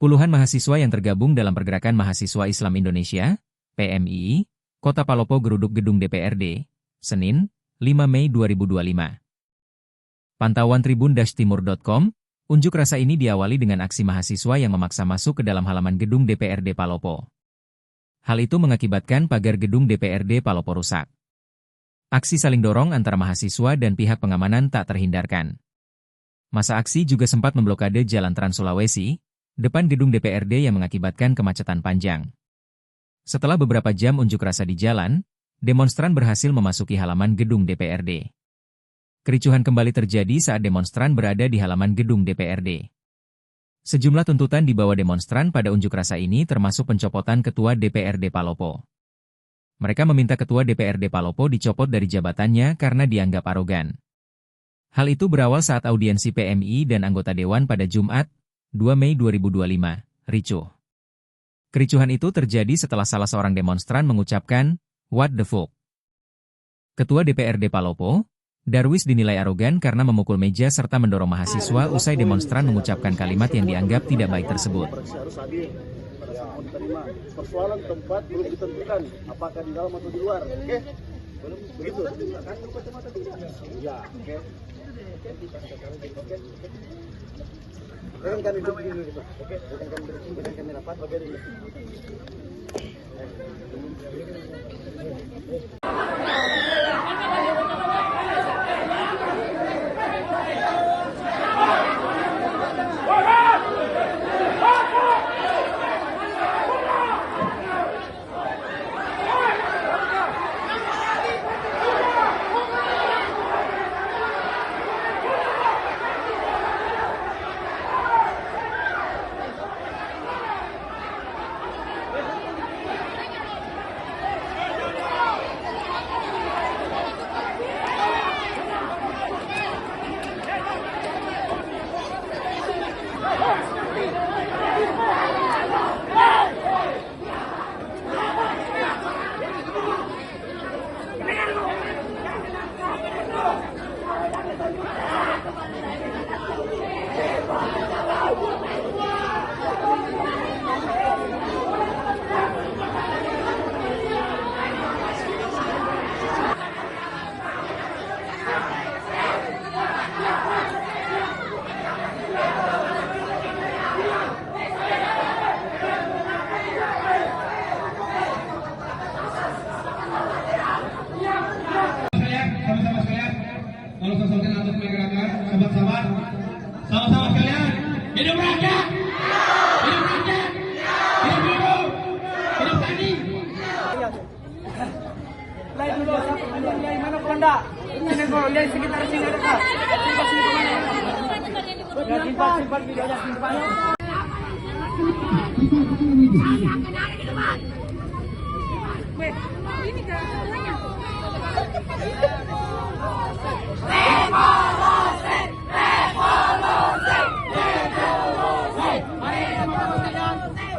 Puluhan mahasiswa yang tergabung dalam Pergerakan Mahasiswa Islam Indonesia, PMII, Kota Palopo geruduk gedung DPRD, Senin, 5 Mei 2025. Pantauan tribun-timur.com, unjuk rasa ini diawali dengan aksi mahasiswa yang memaksa masuk ke dalam halaman gedung DPRD Palopo. Hal itu mengakibatkan pagar gedung DPRD Palopo rusak. Aksi saling dorong antara mahasiswa dan pihak pengamanan tak terhindarkan. Masa aksi juga sempat memblokade Jalan Trans Sulawesi, depan gedung DPRD yang mengakibatkan kemacetan panjang. Setelah beberapa jam unjuk rasa di jalan, demonstran berhasil memasuki halaman gedung DPRD. Kericuhan kembali terjadi saat demonstran berada di halaman gedung DPRD. Sejumlah tuntutan dibawa demonstran pada unjuk rasa ini termasuk pencopotan Ketua DPRD Palopo. Mereka meminta Ketua DPRD Palopo dicopot dari jabatannya karena dianggap arogan. Hal itu berawal saat audiensi PMI dan anggota Dewan pada Jumat, 2 Mei 2025, ricuh. Kericuhan itu terjadi setelah salah seorang demonstran mengucapkan, "What the fuck?" Ketua DPRD Palopo, Darwis dinilai arogan karena memukul meja serta mendorong mahasiswa usai demonstran mengucapkan kalimat yang dianggap tidak baik tersebut. Persoalan tempat belum ditentukan, apakah di dalam atau di luar, oke? Begitu. Ya, oke. Kan hidup ini gitu. Oke, bukan kami rapat bagian ini. Sama-sama sekalian, hidup rakyat, hidup rakyat, hidup buruh, hidup tani. Lain dulu, yang mana Anda? Ini kalau lihat sekitar sini ada tak? Ya simpan videonya simpan. Ini kan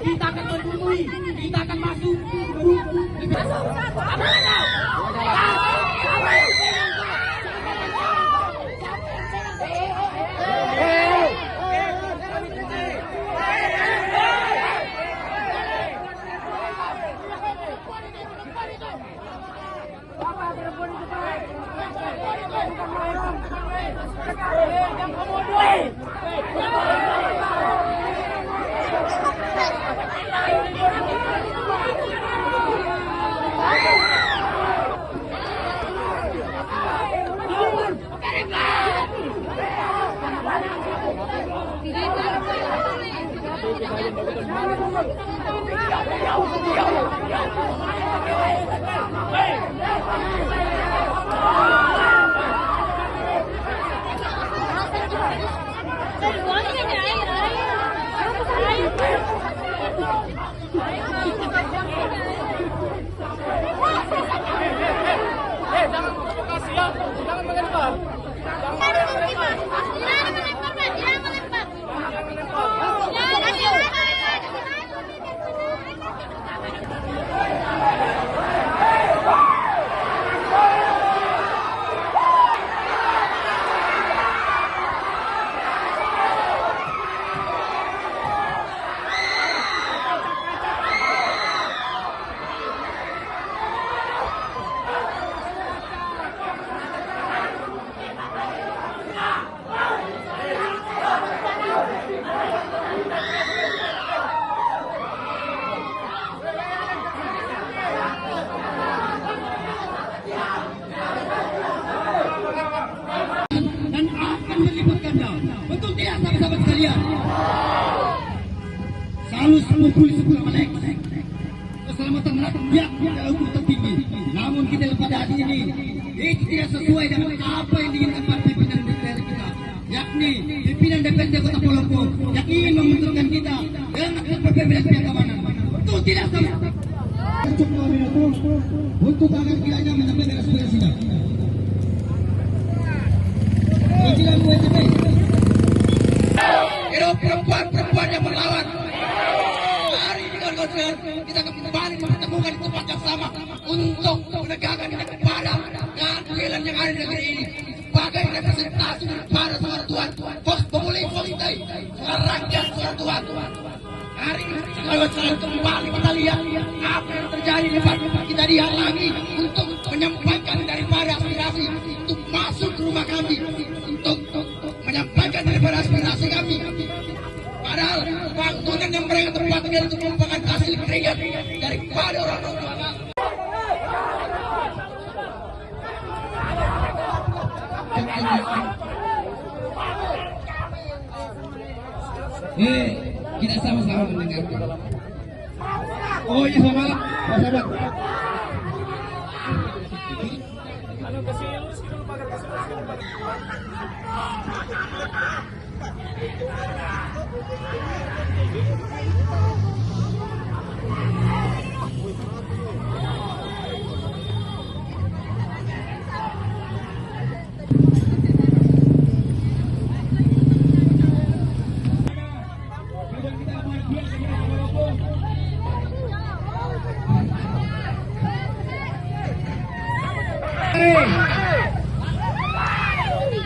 kita akan berbunuh, kita akan masuk. Jangan provokasi ya, jangan melempar. sekalian, selalu mengumpul sebuah melek. Keselamatan rakyat adalah hukum tertinggi. Namun kita pada hari ini itu tidak sesuai dengan apa yang diinginkan para pimpinan DPR kita, yakni pimpinan DPRD Kota Palopo yang ingin membenturkan kita dengan berbeda pihak keamanan. Itu tidak sama. Untuk agar kiranya menyampaikan aspirasinya. Hidup perempuan yang melawan. Hari ini kawan-kawan kita kembali mempertemukan di tempat yang sama untuk menegakkan kepada keadilan yang ada di negeri ini sebagai representasi daripada suara Tuhan, Vox Populi Vox Dei, suara rakyat, suara Tuhan. Hari ini kawan-kawan kembali kita lihat apa yang terjadi di depan kita dihalangi untuk menyampaikan daripada aspirasi, untuk masuk ke rumah kami, untuk menyampaikan daripada aspirasi kami. Padahal bangunan yang mereka tempatkan itu merupakan hasil keringat daripada orang-orang tua. Kita sama-sama mendengarkan. Oh iya, selamat malam, sahabat.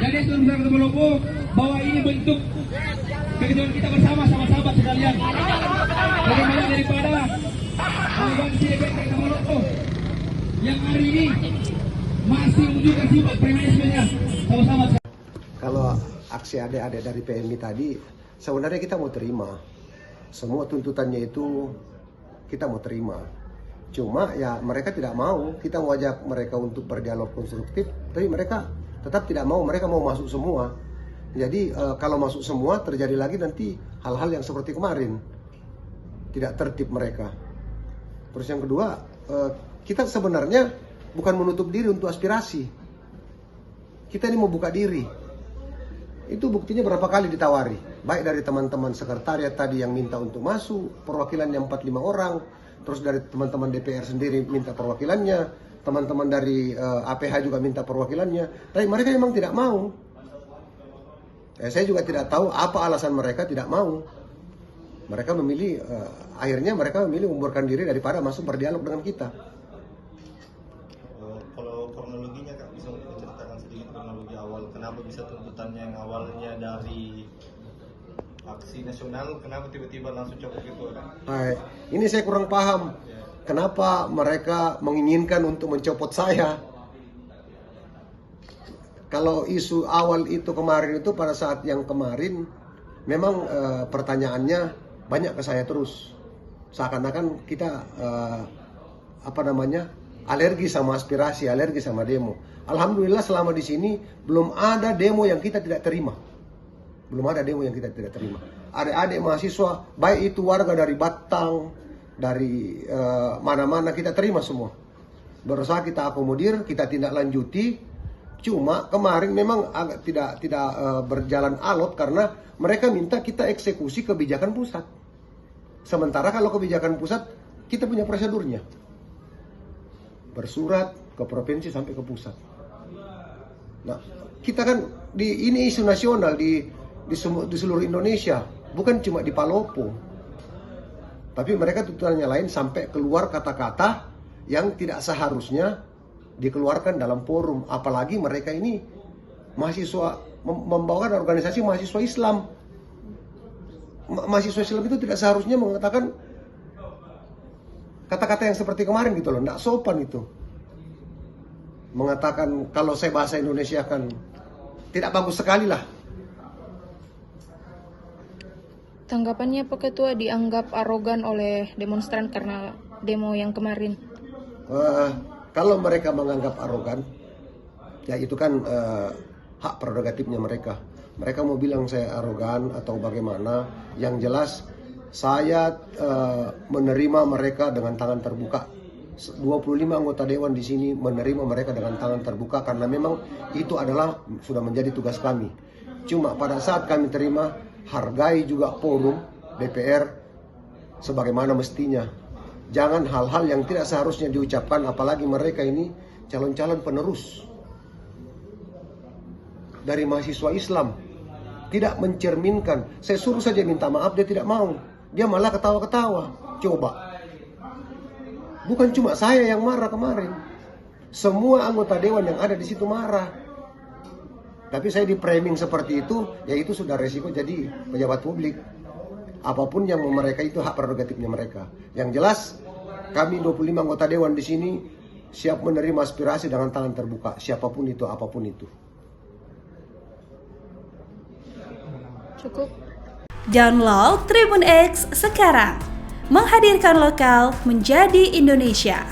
Jadi saudara Kota Palopo, bahwa ini bentuk kekecewaan kita bersama sama sahabat sekalian. Bagaimana daripada aliansi DPR Kota Palopo yang hari ini masih menunjukkan sifat premanismenya sama-sama. Kalau aksi adik-adik dari PMI tadi, sebenarnya kita mau terima. Semua tuntutannya itu kita mau terima. Cuma ya mereka tidak mau, kita mau ajak mereka untuk berdialog konstruktif, tapi mereka tetap tidak mau, mereka mau masuk semua. Jadi kalau masuk semua terjadi lagi nanti hal-hal yang seperti kemarin, tidak tertib mereka. Terus yang kedua, kita sebenarnya bukan menutup diri untuk aspirasi. Kita ini mau buka diri. Itu buktinya berapa kali ditawari, baik dari teman-teman sekretariat tadi yang minta untuk masuk, perwakilannya 45 orang, terus dari teman-teman DPR sendiri minta perwakilannya, teman-teman dari APH juga minta perwakilannya, tapi mereka memang tidak mau. Saya juga tidak tahu apa alasan mereka tidak mau. Mereka memilih, akhirnya mereka memilih membubarkan diri daripada masuk berdialog dengan kita. Kalau kronologinya Kak, bisa menceritakan sedikit kronologi awal, kenapa bisa tuntutannya yang awalnya dari aksi nasional, kenapa tiba-tiba langsung copot gitu? Ini saya kurang paham. Kenapa mereka menginginkan untuk mencopot saya? Kalau isu awal itu kemarin itu pada saat yang kemarin, memang pertanyaannya banyak ke saya terus. Seakan-akan kita alergi sama aspirasi, alergi sama demo. Alhamdulillah selama di sini belum ada demo yang kita tidak terima. Belum ada demo yang kita tidak terima. Adik-adik mahasiswa, baik itu warga dari Batang, dari mana-mana, kita terima semua. Berusaha kita akomodir, kita tindak lanjuti. Cuma kemarin memang agak tidak berjalan alot karena mereka minta kita eksekusi kebijakan pusat. Sementara kalau kebijakan pusat kita punya prosedurnya. Bersurat ke provinsi sampai ke pusat. Nah, kita kan ini isu nasional di seluruh Indonesia, bukan cuma di Palopo. Tapi mereka tuntutannya lain sampai keluar kata-kata yang tidak seharusnya dikeluarkan dalam forum. Apalagi mereka ini mahasiswa, membawakan organisasi mahasiswa Islam. Mahasiswa Islam itu tidak seharusnya mengatakan kata-kata yang seperti kemarin gitu loh, tidak sopan itu. Mengatakan kalau saya bahasa Indonesia kan tidak bagus sekali lah. Tanggapannya Pak Ketua dianggap arogan oleh demonstran karena demo yang kemarin. Kalau mereka menganggap arogan, ya itu kan hak prerogatifnya mereka. Mereka mau bilang saya arogan atau bagaimana. Yang jelas saya menerima mereka dengan tangan terbuka. 25 anggota dewan di sini menerima mereka dengan tangan terbuka karena memang itu adalah sudah menjadi tugas kami. Cuma pada saat kami terima, hargai juga forum DPR sebagaimana mestinya. Jangan hal-hal yang tidak seharusnya diucapkan, apalagi mereka ini calon-calon penerus dari mahasiswa Islam. Tidak mencerminkan. Saya suruh saja minta maaf, dia tidak mau. Dia malah ketawa-ketawa. Coba. Bukan cuma saya yang marah kemarin. Semua anggota dewan yang ada di situ marah. Tapi saya di framing seperti itu, ya itu sudah resiko jadi pejabat publik. Apapun yang mereka itu hak prerogatifnya mereka. Yang jelas, kami 25 anggota dewan di sini siap menerima aspirasi dengan tangan terbuka. Siapapun itu, apapun itu. Cukup. Download Tribun X sekarang. Menghadirkan lokal menjadi Indonesia.